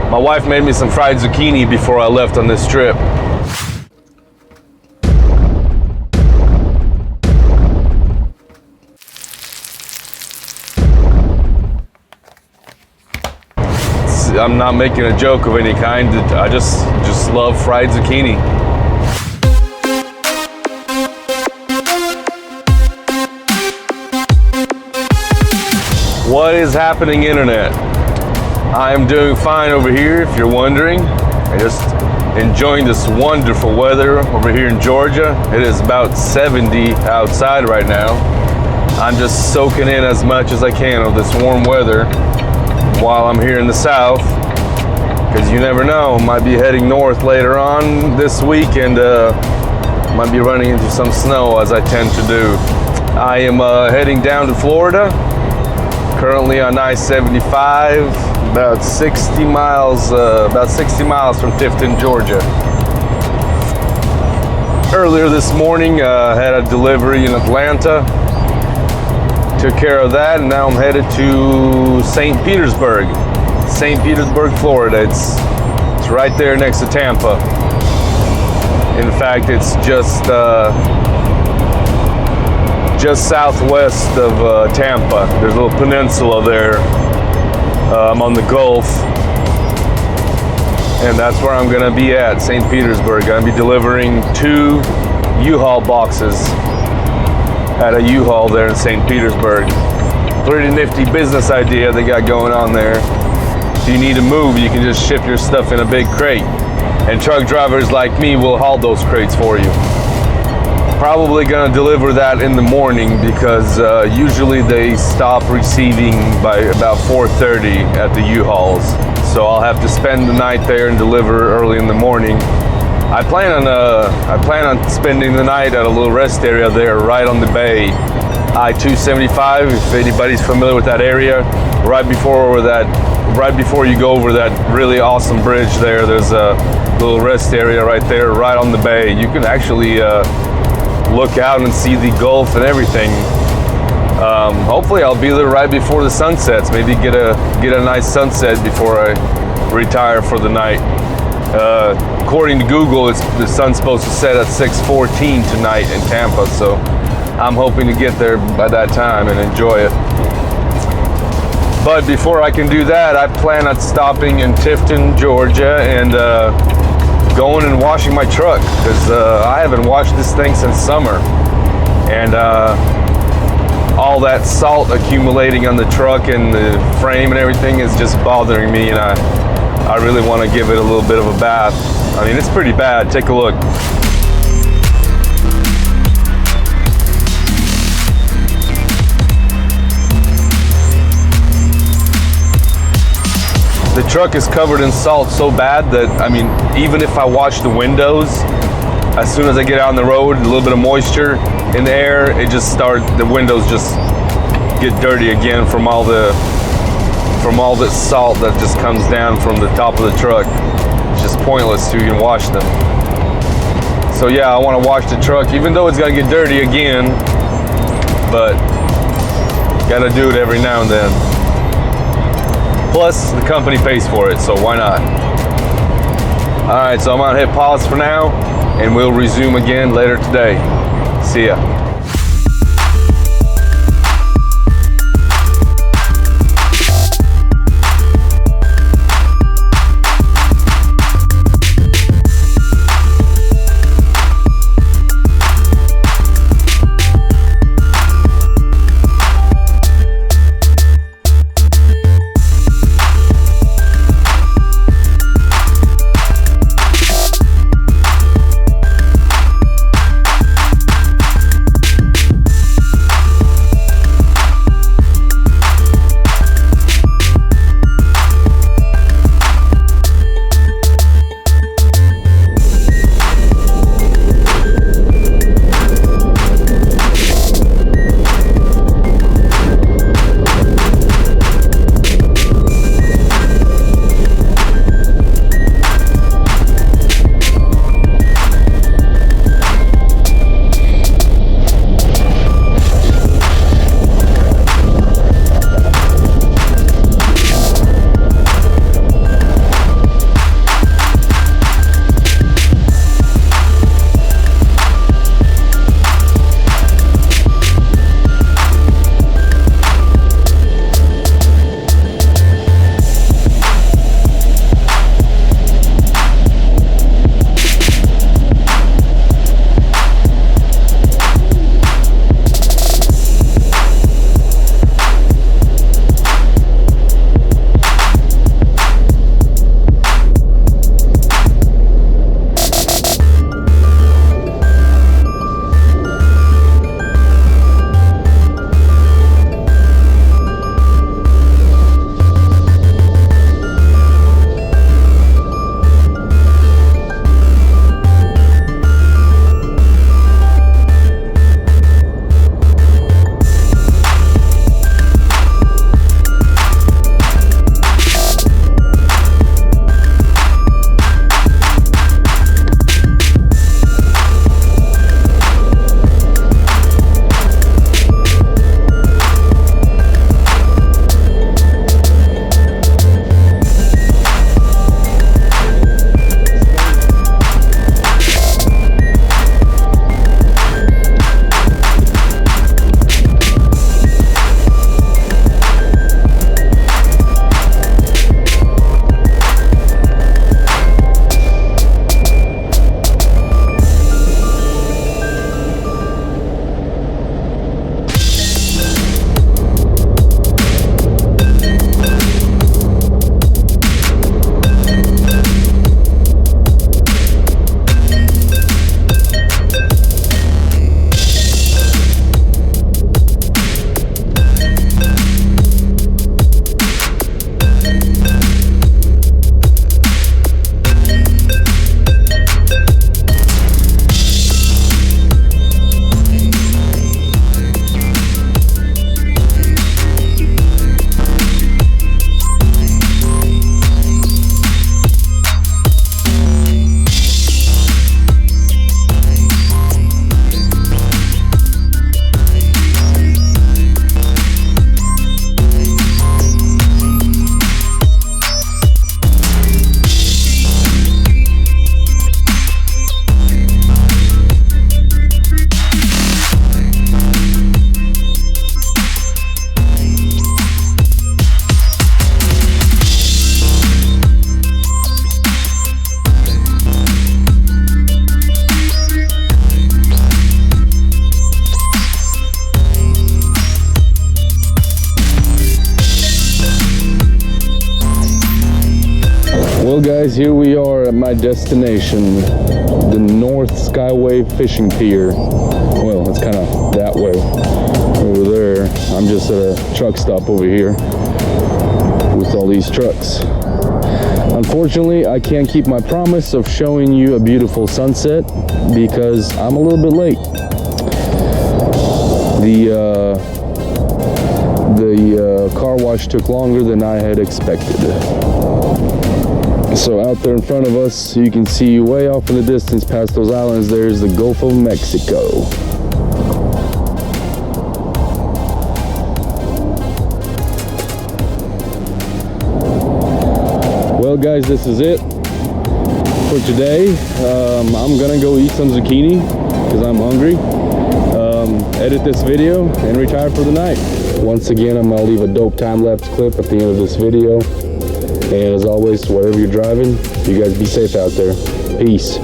My wife made me some fried zucchini before I left on this trip. I'm not making a joke of any kind. I just love fried zucchini. What is happening, internet? I'm doing fine over here, if you're wondering. I'm just enjoying this wonderful weather over here in Georgia. It is about 70 outside right now. I'm just soaking in as much as I can of this warm weather while I'm here in the south, because you never know, might be heading north later on this week and might be running into some snow, as I tend to do. I am heading down to Florida, currently on I-75, about 60 miles from Tifton, Georgia. Earlier this morning, had a delivery in Atlanta. Took care of that, and now I'm headed to St. Petersburg, Florida. It's right there next to Tampa. In fact, it's just southwest of Tampa. There's a little peninsula there. I'm on the Gulf, and that's where I'm gonna be at, St. Petersburg. I'm gonna be delivering 2 U-Haul boxes at a U-Haul there in St. Petersburg. Pretty nifty business idea they got going on there. If you need to move, you can just ship your stuff in a big crate, and truck drivers like me will haul those crates for you. Probably gonna deliver that in the morning, because usually they stop receiving by about 4:30 at the U-Hauls. So I'll have to spend the night there and deliver early in the morning. I plan on spending the night at a little rest area there right on the bay, I-275. If anybody's familiar with that area, right before you go over that really awesome bridge there, there's a little rest area right there, right on the bay. You can actually look out and see the Gulf and everything. Hopefully I'll be there right before the sun sets. Maybe get a nice sunset before I retire for the night. According to Google, the sun's supposed to set at 6:14 tonight in Tampa, so I'm hoping to get there by that time and enjoy it. But before I can do that, I plan on stopping in Tifton, Georgia, and going and washing my truck, because I haven't washed this thing since summer, and all that salt accumulating on the truck and the frame and everything is just bothering me, and I really want to give it a little bit of a bath. I mean, it's pretty bad. Take a look. The truck is covered in salt so bad that, I mean, even if I wash the windows, as soon as I get out on the road, a little bit of moisture in the air, the windows just get dirty again from all the salt that just comes down from the top of the truck. It's just pointless to even wash them. So yeah, I want to wash the truck, even though it's gonna get dirty again, but gotta do it every now and then. Plus, the company pays for it, so why not? All right, so I'm gonna hit pause for now, and we'll resume again later today. See ya. Well guys, here we are at my destination, the North Skyway Fishing Pier. Well, it's kind of that way over there. I'm just at a truck stop over here with all these trucks. Unfortunately, I can't keep my promise of showing you a beautiful sunset because I'm a little bit late. The car wash took longer than I had expected. So out there in front of us, you can see way off in the distance past those islands, there's the Gulf of Mexico. Well guys, this is it for today. I'm gonna go eat some zucchini because I'm hungry. Edit this video and retire for the night. Once again, I'm gonna leave a dope time-lapse clip at the end of this video. And as always, whatever you're driving, you guys be safe out there. Peace.